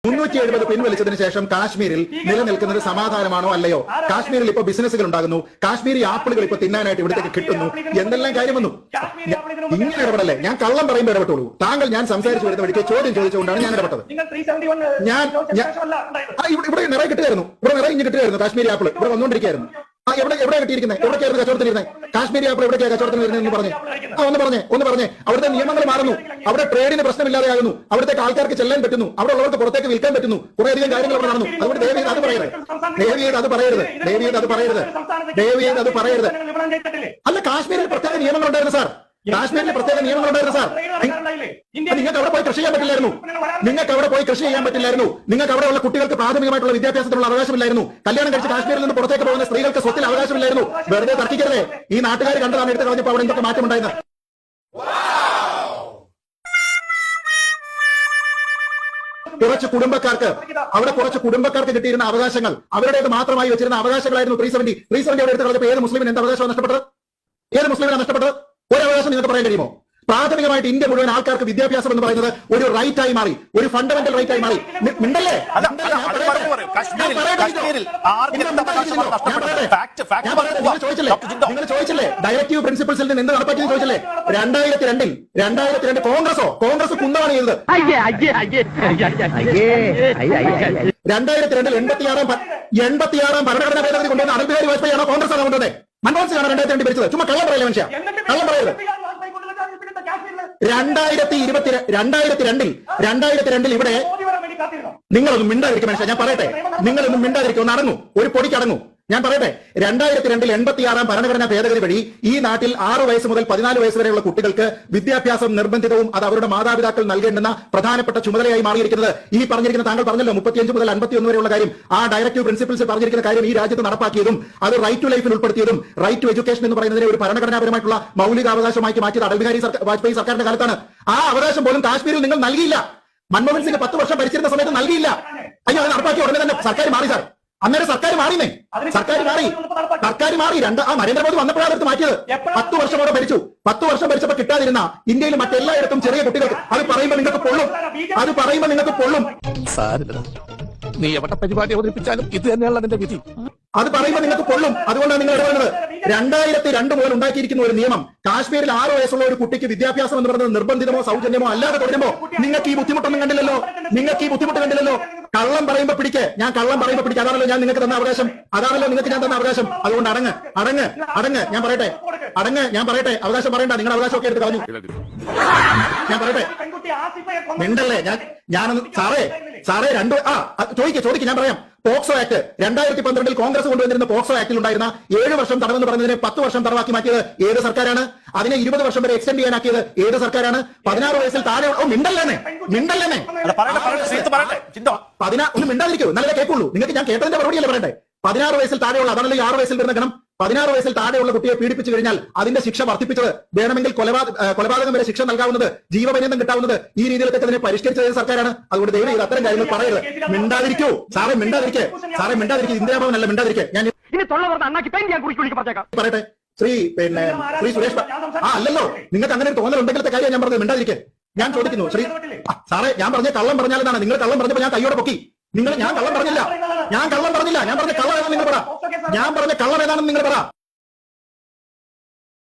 370 പിൻവലിച്ചതിന് ശേഷം കാശ്മീരിൽ നിലനിൽക്കുന്നത് സമാധാനമാണോ അല്ലയോ? കാശ്മീരിൽ ഇപ്പൊ ബിസിനസ്സുകൾ ഉണ്ടാകുന്നു, കാശ്മീരി ആപ്പിളുകൾ ഇപ്പൊ തിന്നാനായിട്ട് ഇവിടത്തേക്ക് കിട്ടുന്നു, എന്തെല്ലാം കാര്യം വന്നു. ഇങ്ങനെ ഇടപെടല്ലേ? ഞാൻ കള്ളം പറയുമ്പോൾ ഇടപെട്ടുള്ളൂ. താങ്കൾ ഞാൻ സംസാരിച്ചു വരുന്ന വഴിക്ക് ചോദ്യം ചോദിച്ചുകൊണ്ടാണ് ഞാൻ ഇടപെട്ടത്. ഞാൻ ഇവിടെ നിറയെ കിട്ടുമായിരുന്നു, ഇവിടെ നിറയെ കിട്ടുമായിരുന്നു കാശ്മീരി ആപ്പിൾ ഇവിടെ വന്നുകൊണ്ടിരിക്കുകയായിരുന്നു. എവിടെ കിട്ടിയിരിക്കുന്നത്? എവിടെയായിരുന്നു കച്ചവടത്തിലിരുന്നത്? കാശ്മീരി ആപ്പിൾ എവിടേക്കാണ് കച്ചവടത്തിലിരുന്നത് എന്ന് പറഞ്ഞേ. ഒന്ന് പറഞ്ഞേ. അവിടുത്തെ നിയമങ്ങൾ മാറുന്നു, അവിടെ ട്രേഡിന് പ്രശ്നമില്ലാതെയാകുന്നു, അവിടുത്തെ ആൾക്കാർക്ക് ചെല്ലാൻ പറ്റുന്നു, അവിടെ ഉള്ളവർക്ക് പുറത്തേക്ക് വിൽക്കാൻ പറ്റുന്നു, കുറേയധികം കാര്യങ്ങൾ അവിടെ നടന്നു. അതുകൊണ്ട് ദയവേത് അത് പറയരുത്. അല്ല, കാശ്മീരിൽ പ്രത്യേക നിയമങ്ങൾ ഉണ്ടായിരുന്നു സാർ. കാശ്മീരിൽ പ്രത്യേക നിയമങ്ങൾ ഉണ്ടായിരുന്നു സാർ. നിങ്ങൾക്ക് അവിടെ പോയി കൃഷി ചെയ്യാൻ പറ്റില്ലായിരുന്നു. നിങ്ങൾക്ക് അവിടെയുള്ള കുട്ടികൾക്ക് പ്രാഥമികമായിട്ടുള്ള വിദ്യാഭ്യാസത്തിനുള്ള അവകാശമില്ലായിരുന്നു. കല്യാണം കഴിച്ച് കാശ്മീരിൽ നിന്ന് പുറത്തേക്ക് പോകുന്ന സ്ത്രീകൾക്ക് സ്വത്തിൽ അവകാശമില്ലായിരുന്നു. വെറുതെ തർക്കിക്കരുതേ. ഈ നാട്ടുകാർ കണ്ടതാണ് എടുത്ത് കളഞ്ഞപ്പോൾ അവിടെ എന്തൊക്കെ മാറ്റം ഉണ്ടായിരുന്നു. കുറച്ച് കുടുംബക്കാർക്ക് കിട്ടിയിരുന്ന അവകാശങ്ങൾ അവരുടേത് മാത്രമായി വെച്ചിരുന്ന അവകാശങ്ങളായിരുന്നു 370 അവിടെ എടുത്ത് കളഞ്ഞപ്പോൾ ഏത് മുസ്ലിമിന് എന്ത് അവകാശമാണ് നഷ്ടപ്പെട്ടത്? ഏത് മുസ്ലിമിനാണ് നഷ്ടപ്പെട്ടത്? ഒരു അവകാശം നിങ്ങൾക്ക് പറയാൻ കഴിയുമോ? പ്രാഥമികമായിട്ട് ഇന്ത്യ മുഴുവൻ ആൾക്കാർക്ക് വിദ്യാഭ്യാസം എന്ന് പറയുന്നത് ഒരു റൈറ്റ് ആയി മാറി, ഒരു ഫണ്ടമെന്റൽ റൈറ്റ് ആയി മാറി. മിണ്ടല്ലേ? നിങ്ങൾ ചോദിച്ചില്ലേ ഡയറക്റ്റീവ് പ്രിൻസിപ്പിൾസിൽ നിന്ന് എന്ത് നടപ്പാക്കിയെന്ന് ചോദിച്ചില്ലേ? 2002 കോൺഗ്രസ് കുന്തമാണ് ചെയ്തത്. 2002 86 ഭരണഘടനാ ഭേദഗതി കൊണ്ടുവന്ന അടൽ ബിഹാരി വാജ്പേയിയാണോ കോൺഗ്രസ് ആണ് കൊണ്ടുവന്നത്? മൻമോഹൻ സിംഗ് ആണ് 2002 ഭരിച്ചത്. ചുമ്മാ കള്ളം പറയില്ല മനുഷ്യ, കള്ളം പറയരുത്. 2002 ഇവിടെ നിങ്ങളൊന്നും മിണ്ടാതിരിക്കും മനുഷ്യ. ഞാൻ പറയട്ടെ, നിങ്ങളൊന്നും മിണ്ടാതിരിക്കും. ഒന്ന് അടങ്ങൂ, ഒരു പൊടിക്ക് അടങ്ങൂ. ഞാൻ പറയട്ടെ, 2002 86 ഭരണഘടനാ ഭേദഗതി വഴി ഈ നാട്ടിൽ 6 വയസ്സ് മുതൽ 14 വയസ്സ് വരെയുള്ള കുട്ടികൾക്ക് വിദ്യാഭ്യാസം നിർബന്ധിതവും അത് അവരുടെ മാതാപിതാക്കൾ നൽകേണ്ടുന്ന പ്രധാനപ്പെട്ട ചുമതലയായി മാറിയിരിക്കുന്നത് ഈ പറഞ്ഞിരിക്കുന്ന, താങ്കൾ പറഞ്ഞല്ലോ 35 മുതൽ 51 വരെയുള്ള കാര്യം, ആ ഡയറക്റ്റീവ് പ്രിൻസിപ്പിൾസ് പറഞ്ഞിരിക്കുന്ന കാര്യം ഈ രാജ്യത്ത് നടപ്പാക്കിയതും അത് റൈറ്റ് ടു ലൈഫിൽ ഉൾപ്പെടുത്തിയതും റൈറ്റ് ടു എഡ്യൂക്കേഷൻ എന്ന് പറയുന്നതിനെ ഒരു ഭരണഘടനാപരമായിട്ടുള്ള മൗലികാവകാശമാക്കി മാറ്റിയത് അടൽ ബിഹാരി വാജ്പേയി സർക്കാരിന്റെ കാലത്താണ്. ആ അവകാശം പോലും കാശ്മീരിൽ നിങ്ങൾ നൽകിയില്ല. മൻമോഹൻ സിംഗ് 10 വർഷം ഭരിച്ചിരുന്ന സമയത്ത് നൽകിയില്ല. അയ്യോ, അത് നടപ്പാക്കി ഉടനെ തന്നെ സർക്കാർ മാറി സാർ. അന്നേരം സർക്കാർ മാറി. നരേന്ദ്രമോദി വന്നപ്പോഴാണ് എടുത്ത് മാറ്റിയത്. 10 വർഷം അവിടെ ഭരിച്ചു. 10 വർഷം ഭരിച്ചപ്പോൾ കിട്ടാതിരുന്ന ഇന്ത്യയിൽ മറ്റെല്ലായിടത്തും ചെറിയ കുട്ടികൾക്ക് അത് പറയുമ്പോൾ നിങ്ങൾക്ക് പൊള്ളും. നീ എവിടെ പരിപാടി അവതരിപ്പിച്ചാലും ഇത് തന്നെയാണ് അതിന്റെ വിധി. അത് പറയുമ്പോൾ നിങ്ങൾക്ക് പൊള്ളും. അതുകൊണ്ടാണ് നിങ്ങൾ ഇടപെടുന്നത്. 2002 മുതൽ ഉണ്ടാക്കിയിരിക്കുന്ന ഒരു നിയമം കാശ്മീരിൽ 6 വയസ്സുള്ള ഒരു കുട്ടിക്ക് വിദ്യാഭ്യാസം എന്ന് പറയുന്നത് നിർബന്ധിതമോ സൗജന്യമോ അല്ലാതെ തുടരുമ്പോ നിങ്ങൾക്ക് ഈ ബുദ്ധിമുട്ടൊന്നും കണ്ടില്ലല്ലോ. കള്ളം പറയുമ്പോ പിടിക്ക്. ഞാൻ കള്ളം പറയുമ്പോ പിടിക്കുക. അതാണല്ലോ ഞാൻ നിങ്ങൾക്ക് തന്ന അവകാശം. അതുകൊണ്ട് അടങ്ങ്. ഞാൻ പറയട്ടെ. അവകാശം പറയണ്ട. നിങ്ങളുടെ അവകാശമൊക്കെ എടുത്ത് കളഞ്ഞു. ഞാൻ പറയട്ടെ, മിണ്ടല്ലേ? ഞാനൊന്ന് സാറേ ചോദിക്കും. ഞാൻ പറയാം. പോക്സോ ആക്ട് 2012 കോൺഗ്രസ് കൊണ്ടുവന്നിരുന്ന പോക്സോ ആക്ടിൽ ഉണ്ടായിരുന്ന 7 വർഷം തടവെന്ന് പറഞ്ഞതിനെ 10 വർഷം തടവാക്കി മാറ്റിയത് ഏത് സർക്കാരാണ്? അതിനെ 20 വർഷം വരെ എക്സ്റ്റെൻഡ് ചെയ്യാനാക്കിയത് ഏത് സർക്കാരാണ്? 16 വയസ്സിൽ താഴെ മിണ്ടല്ലേ? ഒന്ന് മിണ്ടാതിരിക്കൂ, നല്ല കേൾക്കുള്ളൂ. നിങ്ങൾക്ക് ഞാൻ കേട്ടതിന്റെ മറുപടിയല്ലേ പറയട്ടെ. 16 വയസ്സിൽ താഴെയുള്ള, അതാണല്ലോ 6 വയസ്സിൽ വരുന്ന ഗണം. 16 വയസ്സിൽ താഴെയുള്ള കുട്ടിയെ പീഡിപ്പിച്ചു കഴിഞ്ഞാൽ അതിന്റെ ശിക്ഷ വർദ്ധിപ്പിച്ചത്, വേണമെങ്കിൽ കൊലപാതകം വരെ ശിക്ഷ നൽകാവുന്നത്, ജീവപര്യന്തം കിട്ടാവുന്നത്, ഈ രീതിയിലൊക്കെ അതിനെ പരിഷ്കരിച്ച സർക്കാരാണ്. അതുകൊണ്ട് ദയവ് ചെയ്ത് അത്തരം കാര്യങ്ങൾ പറയരുത്. മിണ്ടാതിരിക്കൂ സാറേ, മിണ്ടാതിരിക്കേ. ഇന്ദിരാഭവനല്ല, മിണ്ടാതിരിക്കേ. ഞാൻ പറയട്ടെ. ശ്രീ സുരേഷ് അല്ലല്ലോ, നിങ്ങൾക്ക് അങ്ങനെ ഒരു തോന്നലുണ്ടെങ്കിലത്തെ കാര്യം ഞാൻ പറഞ്ഞത്. മിണ്ടാതിരിക്കേ. ഞാൻ ചോദിക്കുന്നു സാറേ, ഞാൻ പറഞ്ഞ കള്ളം പറഞ്ഞാലെന്നാണ്. നിങ്ങൾ കള്ളം പറഞ്ഞപ്പോൾ ഞാൻ കയ്യോടെ പൊക്കി. ഞാൻ കള്ളം പറഞ്ഞില്ല. ഞാൻ പറഞ്ഞ കള്ളം ഏതാണെന്ന് നിങ്ങൾ പറ.